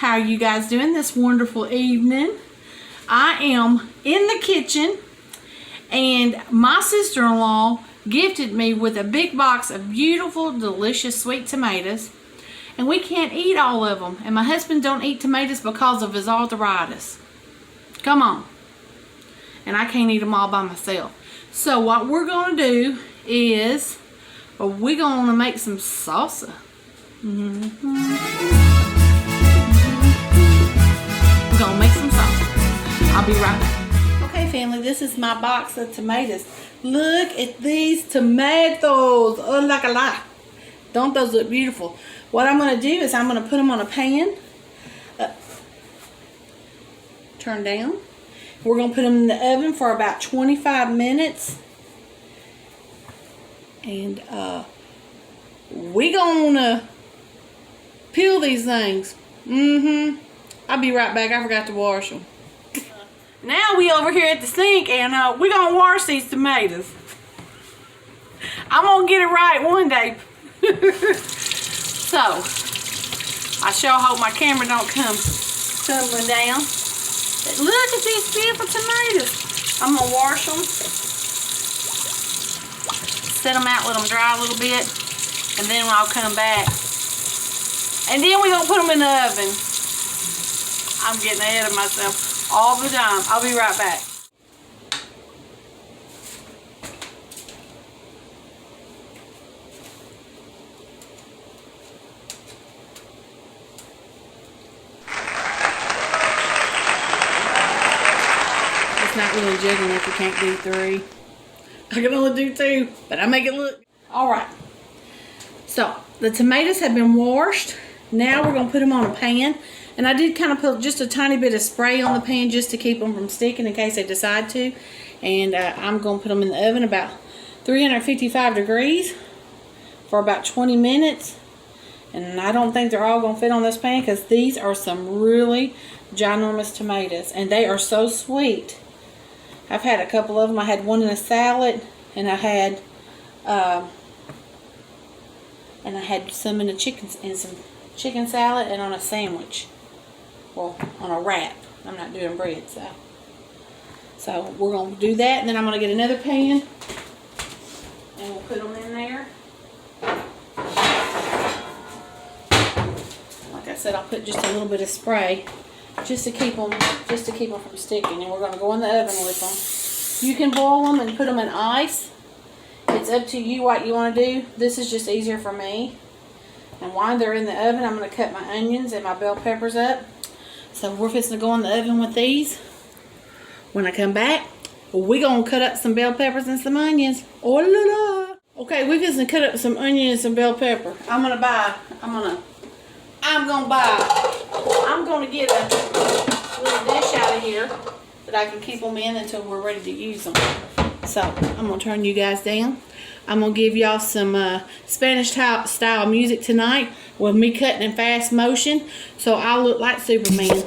How are you guys doing this wonderful evening? I am in the kitchen, and my sister-in-law gifted me with a big box of beautiful, delicious sweet tomatoes, and we can't eat all of them, and my husband don't eat tomatoes because of his arthritis. Come on. And I can't eat them all by myself. So what we're going to do is we're going to make some salsa. We're going to make some salsa. I'll be right back. Okay, family, this is my box of tomatoes. Look at these tomatoes. Oh, like a lot. Don't those look beautiful? What I'm going to do is I'm going to put them on a pan. Turn down. We're going to put them in the oven for about 25 minutes. And we're going to peel these things. I'll be right back. I forgot to wash them. Now we over here at the sink, and we're going to wash these tomatoes. I'm going to get it right one day. So, I sure hope my camera don't come tumbling down. But look at these beautiful tomatoes. I'm going to wash them. Set them out, let them dry a little bit. And then I'll come back. And then we're going to put them in the oven. I'm getting ahead of myself all the time. I'll be right back. It's not really jiggling if you can't do 3. I can only do 2, but I make it look. Alright. So, the tomatoes have been washed. Now we're going to put them on a pan. And I did kind of put just a tiny bit of spray on the pan just to keep them from sticking in case they decide to. And I'm going to put them in the oven about 355 degrees for about 20 minutes. And I don't think they're all going to fit on this pan because these are some really ginormous tomatoes. And they are so sweet. I've had a couple of them. I had one in a salad, and I had some in a chicken salad and on a sandwich. Well, on a wrap. I'm not doing bread, so we're gonna do that, and then I'm gonna get another pan, and we'll put them in there. Like I said, I'll put just a little bit of spray. Just to keep them from sticking, and we're going to go in the oven with them. You can boil them and put them in ice. It's up to you what you want to do. This is just easier for me. And while they're in the oven, I'm going to cut my onions and my bell peppers up. So we're fixing to go in the oven with these. When I come back, we're going to cut up some bell peppers and some onions. Oh la la! Okay, we're fixing to cut up some onions and some bell pepper. I'm going to get a little dish out of here that I can keep them in until we're ready to use them. So, I'm going to turn you guys down. I'm going to give y'all some Spanish style music tonight with me cutting in fast motion so I'll look like Superman.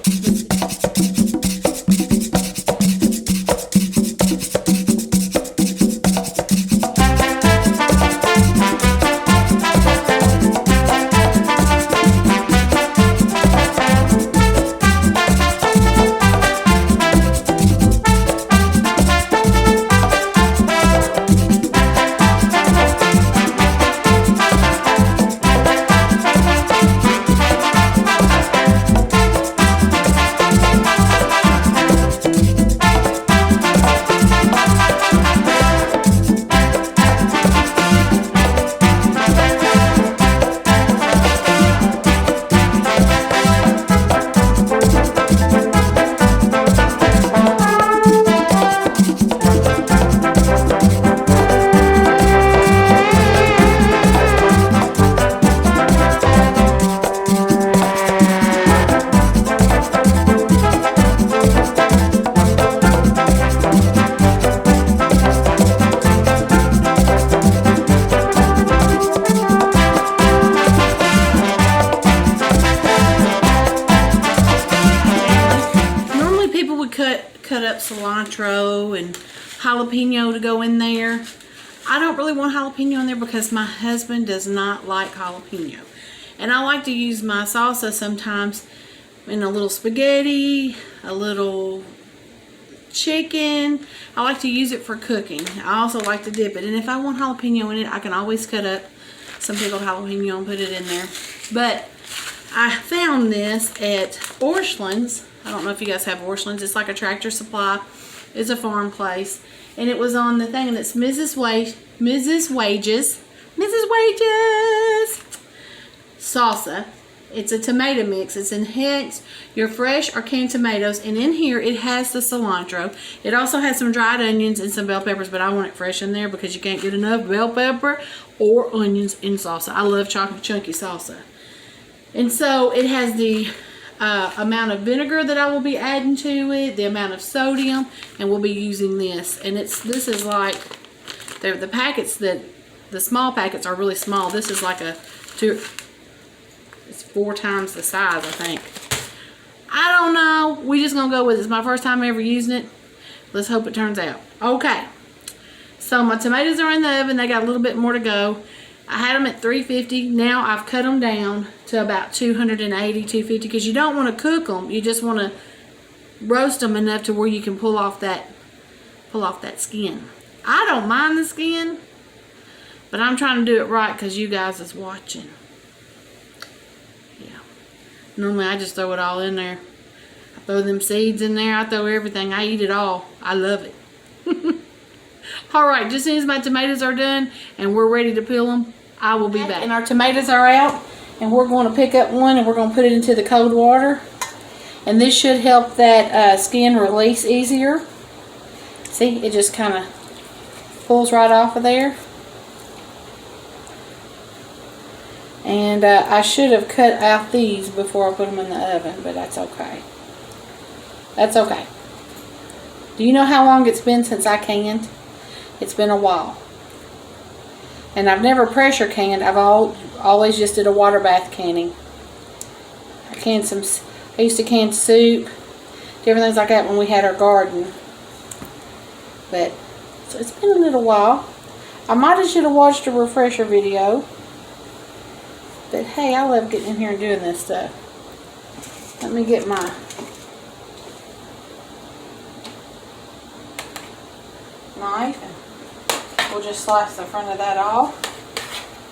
cut up cilantro and jalapeno to go in there. I don't really want jalapeno in there because my husband does not like jalapeno. And I like to use my salsa sometimes in a little spaghetti, a little chicken. I like to use it for cooking. I also like to dip it. And if I want jalapeno in it, I can always cut up some pickled jalapeno and put it in there. But I found this at Orscheln's. I don't know if you guys have Orscheln's. It's like a Tractor Supply. It's a farm place. And it was on the thing, and it's Mrs. Wages salsa. It's a tomato mix. It's enhanced your fresh or canned tomatoes, and in here it has the cilantro. It also has some dried onions and some bell peppers, but I want it fresh in there because you can't get enough bell pepper or onions in salsa. I love chunky salsa. And so it has the amount of vinegar that I will be adding to it, the amount of sodium, and we'll be using this. And this is like the packets that the small packets are really small. This is like it's 4 times the size, I think. I don't know. We just gonna go with it. It's my first time ever using it. Let's hope it turns out. Okay. So my tomatoes are in the oven. They got a little bit more to go. I had them at 350. Now I've cut them down to about 280, 250 because you don't want to cook them. You just want to roast them enough to where you can pull off that skin. I don't mind the skin, but I'm trying to do it right because you guys is watching. Yeah. Normally I just throw it all in there. I throw them seeds in there. I throw everything. I eat it all. I love it. Alright, just as soon as my tomatoes are done and we're ready to peel them, I will be back. And our tomatoes are out, and we're going to pick up one and we're going to put it into the cold water. And this should help that skin release easier. See, it just kind of pulls right off of there. And I should have cut out these before I put them in the oven, but that's okay. That's okay. Do you know how long it's been since I canned? It's been a while. And I've never pressure canned. I've always just did a water bath canning. I used to can soup, different things like that when we had our garden. But so it's been a little while. I might have should have watched a refresher video. But hey, I love getting in here and doing this stuff. Let me get my knife and we'll just slice the front of that off.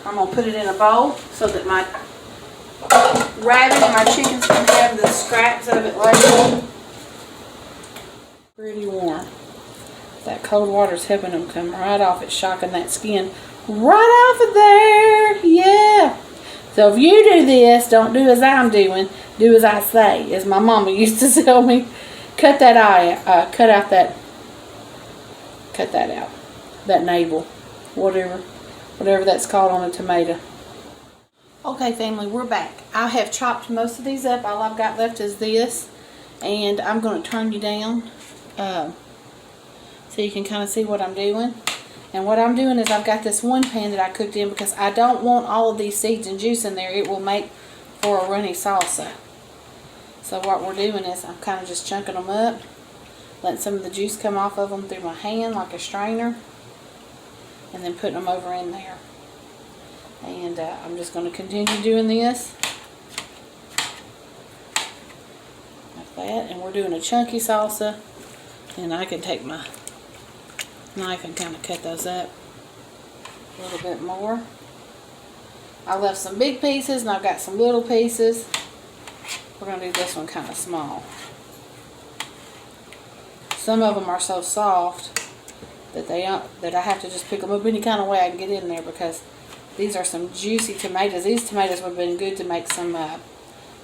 I'm going to put it in a bowl so that my rabbit and my chickens can have the scraps of it later. Pretty warm. That cold water's helping them come right off. It's shocking that skin right off of there. Yeah. So if you do this, don't do as I'm doing. Do as I say, as my mama used to tell me. Cut that out that navel, whatever that's called on a tomato. Okay, family, we're back. I have chopped most of these up. All I've got left is this, and I'm going to turn you down so you can kind of see what I'm doing. And what I'm doing is I've got this one pan that I cooked in because I don't want all of these seeds and juice in there. It will make for a runny salsa. So what we're doing is I'm kind of just chunking them up, letting some of the juice come off of them through my hand like a strainer, and then putting them over in there. And I'm just going to continue doing this like that. And we're doing a chunky salsa, and I can take my knife and kind of cut those up a little bit more. I left some big pieces and I've got some little pieces. We're going to do this one kind of small. Some of them are so soft that I have to just pick them up any kind of way I can get in there because these are some juicy tomatoes. These tomatoes would have been good to make some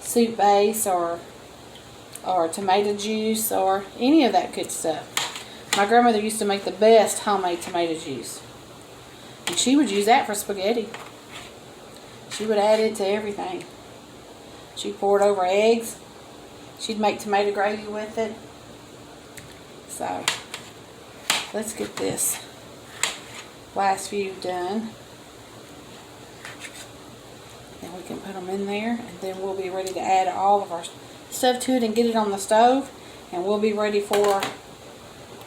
soup base or tomato juice or any of that good stuff. My grandmother used to make the best homemade tomato juice. And she would use that for spaghetti. She would add it to everything. She'd pour it over eggs. She'd make tomato gravy with it. So, let's get this last few done. And we can put them in there. And then we'll be ready to add all of our stuff to it and get it on the stove. And we'll be ready for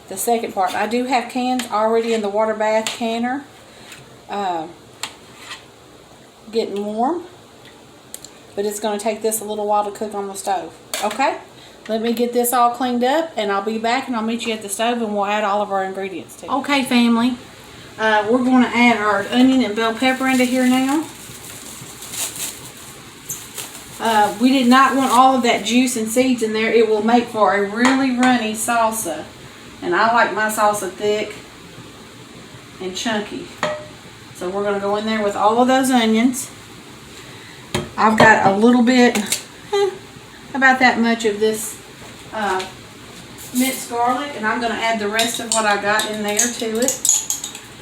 the second part. I do have cans already in the water bath canner. Getting warm. But it's going to take this a little while to cook on the stove. Okay, let me get this all cleaned up and I'll be back and I'll meet you at the stove and we'll add all of our ingredients to it. Okay, family, we're going to add our onion and bell pepper into here now. We did not want all of that juice and seeds in there. It will make for a really runny salsa. And I like my salsa thick and chunky. So we're going to go in there with all of those onions. I've got a little bit, about that much of this minced garlic, and I'm going to add the rest of what I got in there to it.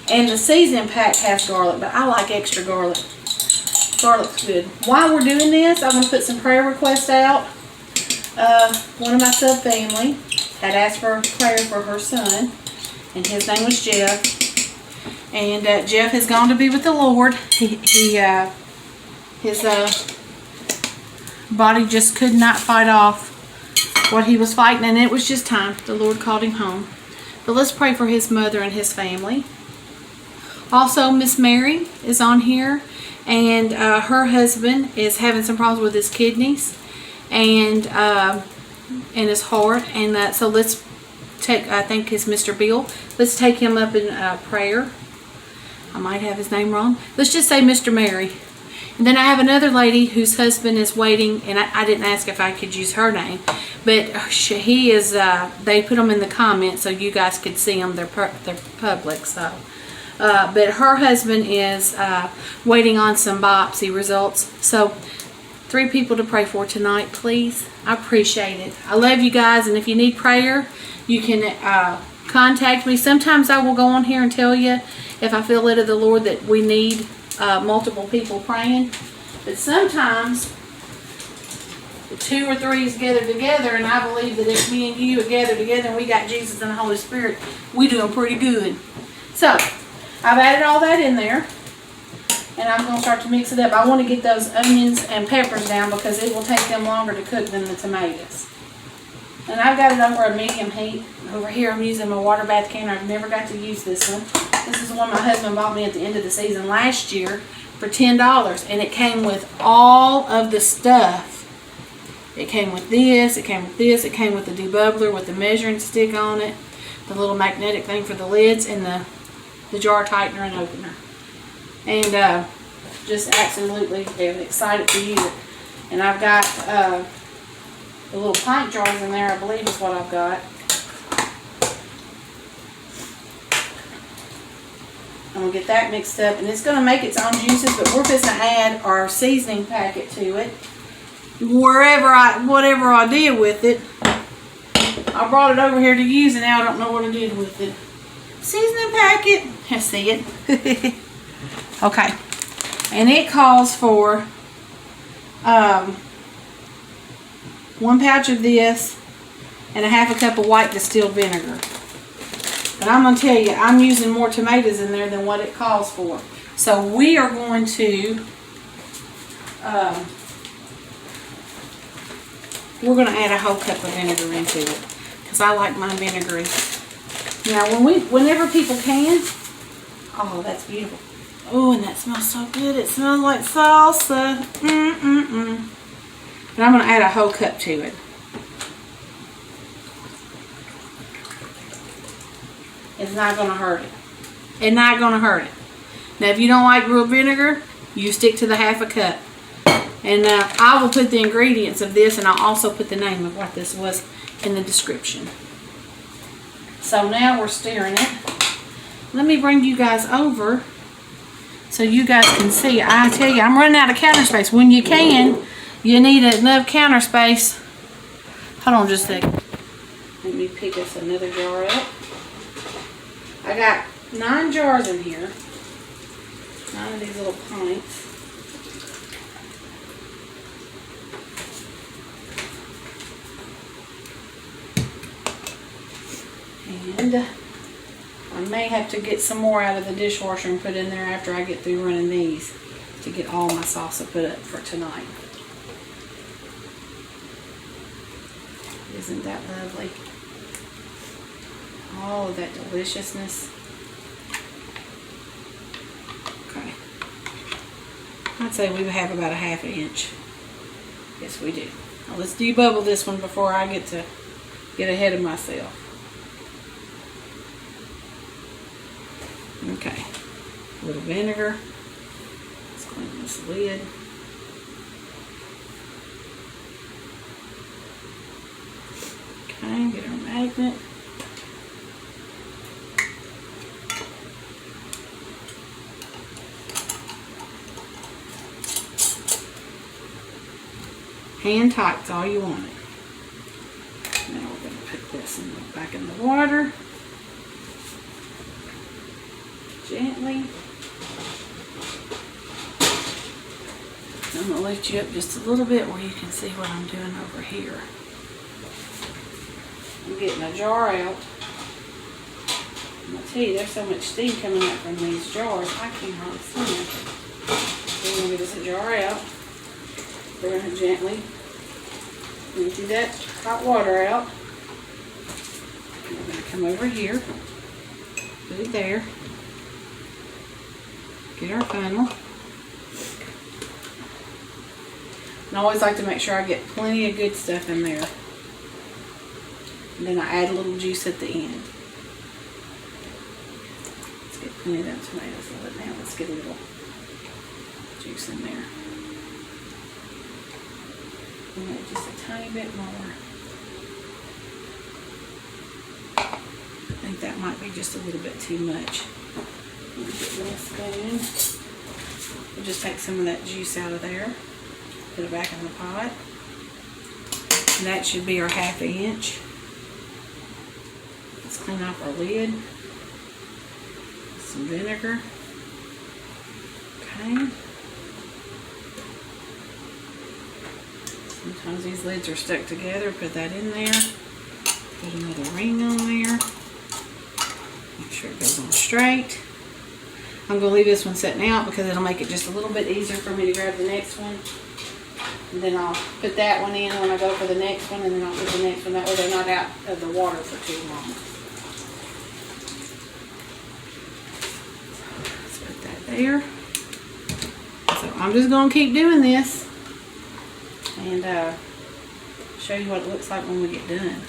And the seasoning pack has garlic, but I like extra garlic. Garlic's good. While we're doing this, I'm going to put some prayer requests out. One of my sub-family had asked for prayer for her son, and his name was Jeff. And Jeff has gone to be with the Lord. His body just could not fight off what he was fighting, and it was just time. The Lord called him home. But let's pray for his mother and his family. Also, Miss Mary is on here, and her husband is having some problems with his kidneys and his heart, and so let's take, I think it's Mr. Bill. Let's take him up in prayer. I might have his name wrong. Let's just say Mr. Mary. And then I have another lady whose husband is waiting, and I didn't ask if I could use her name, but he is, they put them in the comments so you guys could see them. They're public, so. But her husband is waiting on some biopsy results. So 3 people to pray for tonight, please. I appreciate it. I love you guys, and if you need prayer, you can contact me. Sometimes I will go on here and tell you if I feel led of the Lord that we need multiple people praying. But sometimes the 2 or 3 is gathered together, and I believe that if me and you are gathered together and we got Jesus and the Holy Spirit, we doing pretty good. So I've added all that in there, and I'm going to start to mix it up. I want to get those onions and peppers down because it will take them longer to cook than the tomatoes. And I've got it over a medium heat. Over here I'm using my water bath can. I've never got to use this one. This is the one my husband bought me at the end of the season last year for $10. And it came with all of the stuff. It came with this, it came with this, it came with the debubbler with the measuring stick on it, the little magnetic thing for the lids, and the jar tightener and opener. And just absolutely excited to use it. And I've got the little pint jars in there, I believe is what I've got. I'm going to get that mixed up, and it's going to make its own juices, but we're just going to add our seasoning packet to it. Whatever I did with it, I brought it over here to use, and now I don't know what I did with it. Seasoning packet, I see it. Okay, and it calls for 1 pouch of this and a half a cup of white distilled vinegar. But I'm going to tell you, I'm using more tomatoes in there than what it calls for. So we are going to, we're going to add a whole cup of vinegar into it because I like mine vinegary. Now, whenever people can, oh, that's beautiful. Oh, and that smells so good. It smells like salsa. But I'm going to add a whole cup to it. It's not going to hurt it. It's not going to hurt it. Now, if you don't like real vinegar, you stick to the half a cup. And I will put the ingredients of this, and I'll also put the name of what this was in the description. So now we're stirring it. Let me bring you guys over so you guys can see. I tell you, I'm running out of counter space. When you can, you need enough counter space. Hold on just a second. Let me pick us another jar up. I got 9 jars in here. 9 of these little pints. And I may have to get some more out of the dishwasher and put in there after I get through running these to get all my salsa put up for tonight. Isn't that lovely? All of that deliciousness. Okay. I'd say we have about a half an inch. Yes, we do. Now let's debubble this one before I get ahead of myself. Okay, a little vinegar. Let's clean this lid. Okay, get our magnet. Hand tight's all you want it. Now we're going to put this back in the water. Gently. I'm going to lift you up just a little bit where you can see what I'm doing over here. I'm getting a jar out. I'm going to tell you, there's so much steam coming out from these jars, I can't hardly see nothing. So we're going to get this jar out. We're going to gently empty that hot water out. And we're going to come over here, put it there, get our funnel. And I always like to make sure I get plenty of good stuff in there. And then I add a little juice at the end. Let's get plenty of them tomatoes in it now. Let's get a little juice in there. And just a tiny bit more. I think that might be just a little bit too much. Let me get a little spoon. We'll just take some of that juice out of there. Put it back in the pot. And that should be our 1/2 inch. Let's clean off our lid. Some vinegar. Okay. Sometimes these lids are stuck together. Put that in there. Put another ring on there. Make sure it goes on straight. I'm going to leave this one sitting out because it'll make it just a little bit easier for me to grab the next one. And then I'll put that one in when I go for the next one, and then I'll put the next one. That way they're not out of the water for too long. Let's put that there. So I'm just going to keep doing this and show you what it looks like when we get done.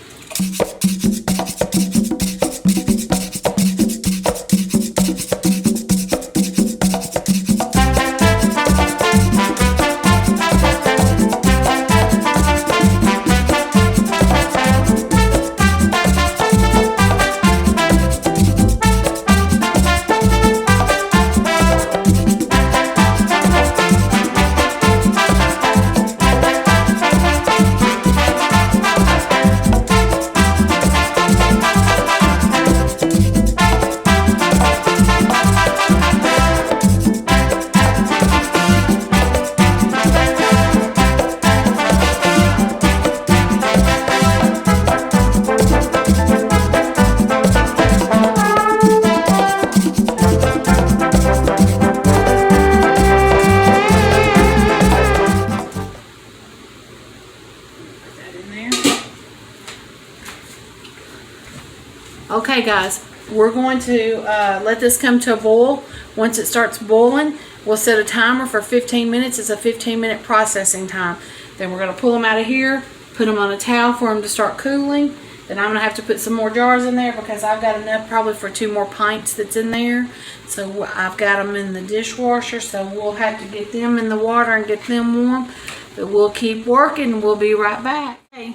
Okay guys, we're going to let this come to a boil. Once it starts boiling, we'll set a timer for 15 minutes. It's a 15-minute processing time. Then we're going to pull them out of here, put them on a towel for them to start cooling. Then I'm going to have to put some more jars in there because I've got enough probably for 2 more pints that's in there. So I've got them in the dishwasher, so we'll have to get them in the water and get them warm. But we'll keep working and we'll be right back. Okay.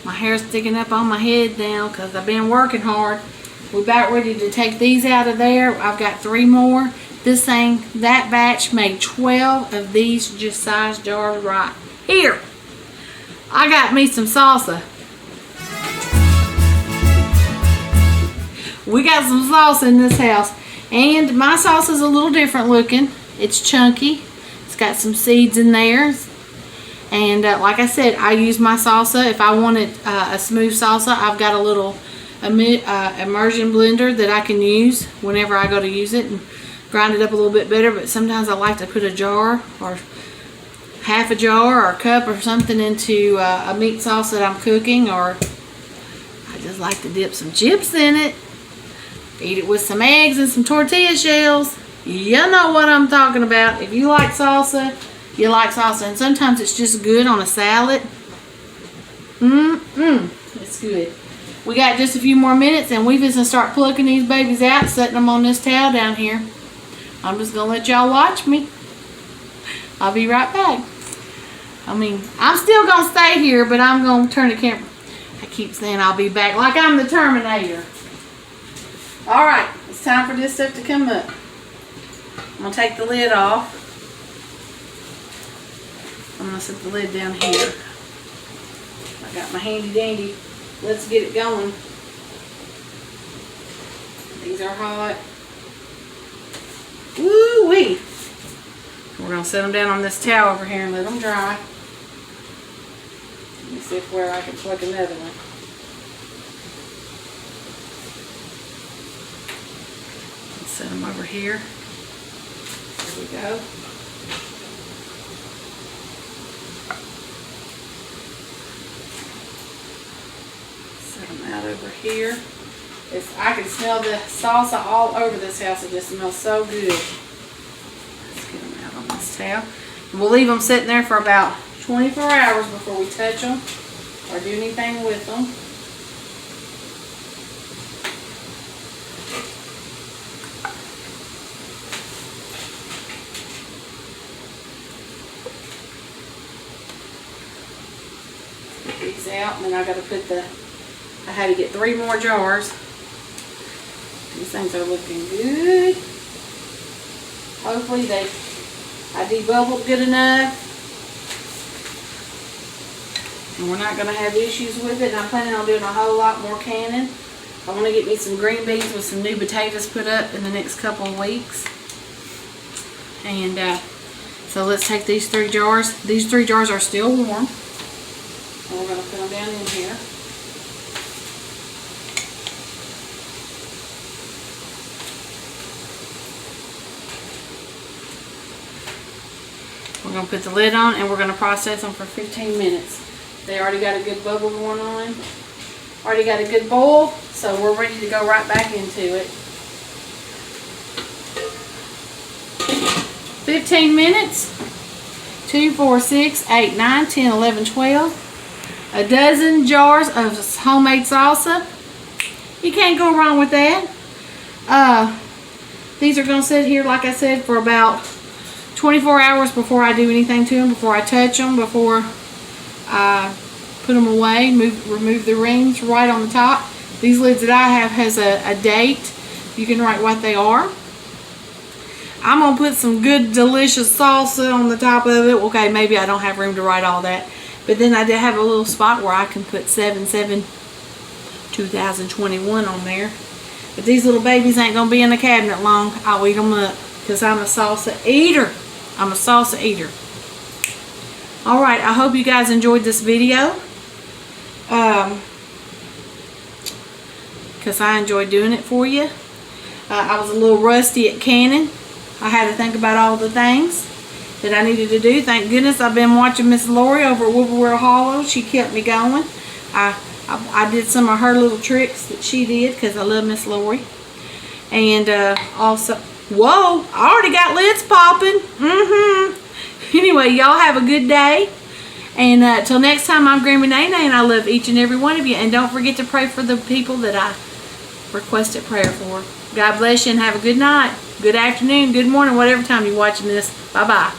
My hair's sticking up on my head now because I've been working hard. We're about ready to take these out of there. I've got 3 more. That batch made 12 of these just size jars right here. I got me some salsa. We got some salsa in this house. And my salsa is a little different looking. It's chunky. It's got some seeds in there. And like I said, I use my salsa. If I wanted a smooth salsa, I've got a little immersion blender that I can use whenever I go to use it and grind it up a little bit better. But sometimes I like to put a jar or half a jar or a cup or something into a meat salsa that I'm cooking, or I just like to dip some chips in it, eat it with some eggs and some tortilla shells. You know what I'm talking about. If you like salsa, you like salsa. And sometimes it's just good on a salad. It's good. We got just a few more minutes and we just gonna start plucking these babies out, setting them on this towel down here. I'm just gonna let y'all watch me. I'll be right back. I mean, I'm still gonna stay here, but I'm gonna turn the camera. I keep saying I'll be back like I'm the Terminator. Alright, it's time for this stuff to come up. I'm gonna take the lid off. I'm gonna set the lid down here. I got my handy dandy. Let's get it going. These are hot. Woo-wee. We're going to set them down on this towel over here and let them dry. Let me see where I can plug another one. Let's set them over here. There we go. Set them out over here. I can smell the salsa all over this house. It just smells so good. Let's get them out on this towel. And we'll leave them sitting there for about 24 hours before we touch them or do anything with them. Get these out, and then I got to put I had to get 3 more jars. These things are looking good. Hopefully I debubbled good enough. And we're not going to have issues with it. And I'm planning on doing a whole lot more canning. I want to get me some green beans with some new potatoes put up in the next couple of weeks. And so let's take these 3 jars. These 3 jars are still warm. And we're going to put them down in here. We're going to put the lid on and we're going to process them for 15 minutes. They already got a good bubble going on. Already got a good boil, so we're ready to go right back into it. 15 minutes. 2, 4, 6, 8, 9, 10, 11, 12. A dozen jars of homemade salsa. You can't go wrong with that. These are going to sit here, like I said, for about 24 hours before I do anything to them, before I touch them, before I put them away, remove the rings right on the top. These lids that I have has a date. You can write what they are. I'm going to put some good delicious salsa on the top of it. Okay, maybe I don't have room to write all that. But then I did have a little spot where I can put 7/7/2021 on there. But these little babies ain't going to be in the cabinet long. I'll eat them up because I'm a salsa eater. I'm a salsa eater. Alright, I hope you guys enjoyed this video. Because I enjoyed doing it for you. I was a little rusty at canning. I had to think about all the things that I needed to do. Thank goodness I've been watching Miss Lori over at Whippoorwill Hollow. She kept me going. I did some of her little tricks that she did because I love Miss Lori. And also, whoa, I already got lids popping. Anyway, y'all have a good day. And till next time, I'm Grammie Nae Nae, and I love each and every one of you. And don't forget to pray for the people that I requested prayer for. God bless you and have a good night, good afternoon, good morning, whatever time you're watching this. Bye-bye.